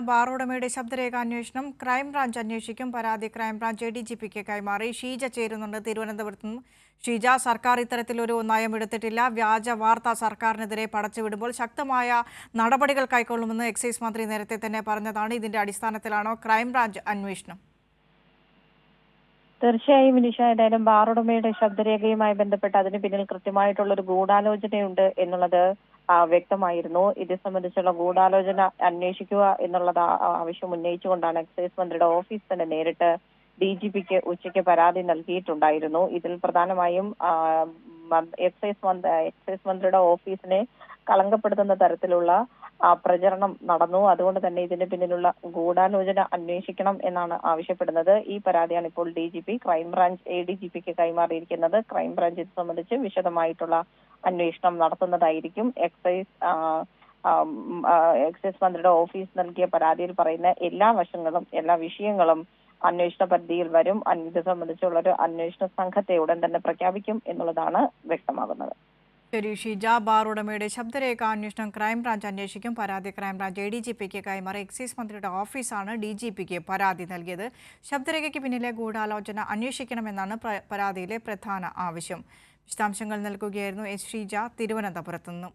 Bar ഉടമയുടെ ശബ്ദരേഖ അന്വേഷണം crime branch അന്വേഷിക്കും. പരാതി ക്രൈംബ്രാഞ്ച് ADGPക്ക് കൈമാറി. ഷീജ ചേരുന്നുണ്ട് തിരുവനന്തപുരത്ത് നിന്നും. ഷീജ, സർക്കാർ ഇത്തരത്തിലൊരു നയം എടുത്തിട്ടില്ല. വ്യാജ വാർത്ത സർക്കാരിനെതിരെ പടച്ചുവിടുമ്പോൾ ശക്തമായ നടപടികൾ കൈക്കൊള്ളുമെന്ന് എക്സൈസ് മന്ത്രി നേരത്തെ തന്നെ പറഞ്ഞതാണ്. ഇതിന്റെ അടിസ്ഥാനത്തിലാണോ ക്രൈംബ്രാഞ്ച് അന്വേഷണം? തീർച്ചയായും വിനിഷ, ഏതായാലും ബാർ ഉടമയുടെ ശബ്ദരേഖയുമായി ബന്ധപ്പെട്ട് അതിന് പിന്നിൽ കൃത്യമായിട്ടുള്ളൊരു ഗൂഢാലോചനയുണ്ട് എന്നുള്ളത് വ്യക്തമായിരുന്നു. ഇത് സംബന്ധിച്ചുള്ള ഗൂഢാലോചന അന്വേഷിക്കുക എന്നുള്ളത് ആവശ്യം ഉന്നയിച്ചുകൊണ്ടാണ് എക്സൈസ് മന്ത്രിയുടെ ഓഫീസ് തന്നെ നേരിട്ട് DGPക്ക് ഉച്ചയ്ക്ക് പരാതി നൽകിയിട്ടുണ്ടായിരുന്നു. ഇതിൽ പ്രധാനമായും എക്സൈസ് മന്ത്രിയുടെ ഓഫീസിനെ കളങ്കപ്പെടുത്തുന്ന തരത്തിലുള്ള പ്രചരണം നടന്നു. അതുകൊണ്ട് തന്നെ ഇതിന് പിന്നിലുള്ള ഗൂഢാലോചന അന്വേഷിക്കണം എന്നാണ് ആവശ്യപ്പെടുന്നത്. ഈ പരാതിയാണ് ഇപ്പോൾ DGP ക്രൈംബ്രാഞ്ച് ADGPക്ക് കൈമാറിയിരിക്കുന്നത്. ക്രൈംബ്രാഞ്ച് ഇത് സംബന്ധിച്ച് വിശദമായിട്ടുള്ള അന്വേഷണം നടത്തുന്നതായിരിക്കും. എക്സൈസ് മന്ത്രിയുടെ ഓഫീസ് നൽകിയ പരാതിയിൽ പറയുന്ന എല്ലാ വശങ്ങളും എല്ലാ വിഷയങ്ങളും അന്വേഷണ പരിധിയിൽ വരും. ഇത് സംബന്ധിച്ചുള്ള ഒരു അന്വേഷണ സംഘത്തെ ഉടൻ തന്നെ പ്രഖ്യാപിക്കും എന്നുള്ളതാണ് വ്യക്തമാകുന്നത്. ശരി ഷീജ, ബാർ ഉടമയുടെ ശബ്ദരേഖ അന്വേഷണം ക്രൈംബ്രാഞ്ച് അന്വേഷിക്കും. പരാതി ക്രൈംബ്രാഞ്ച് ADGPക്ക് കൈമാറി. എക്സൈസ് മന്ത്രിയുടെ ഓഫീസാണ് DGPക്ക് പരാതി നൽകിയത്. ശബ്ദരേഖയ്ക്ക് പിന്നിലെ ഗൂഢാലോചന അന്വേഷിക്കണമെന്നാണ് പരാതിയിലെ പ്രധാന ആവശ്യം. വിശദാംശങ്ങൾ നൽകുകയായിരുന്നു ഷീജ തിരുവനന്തപുരത്ത് നിന്നും.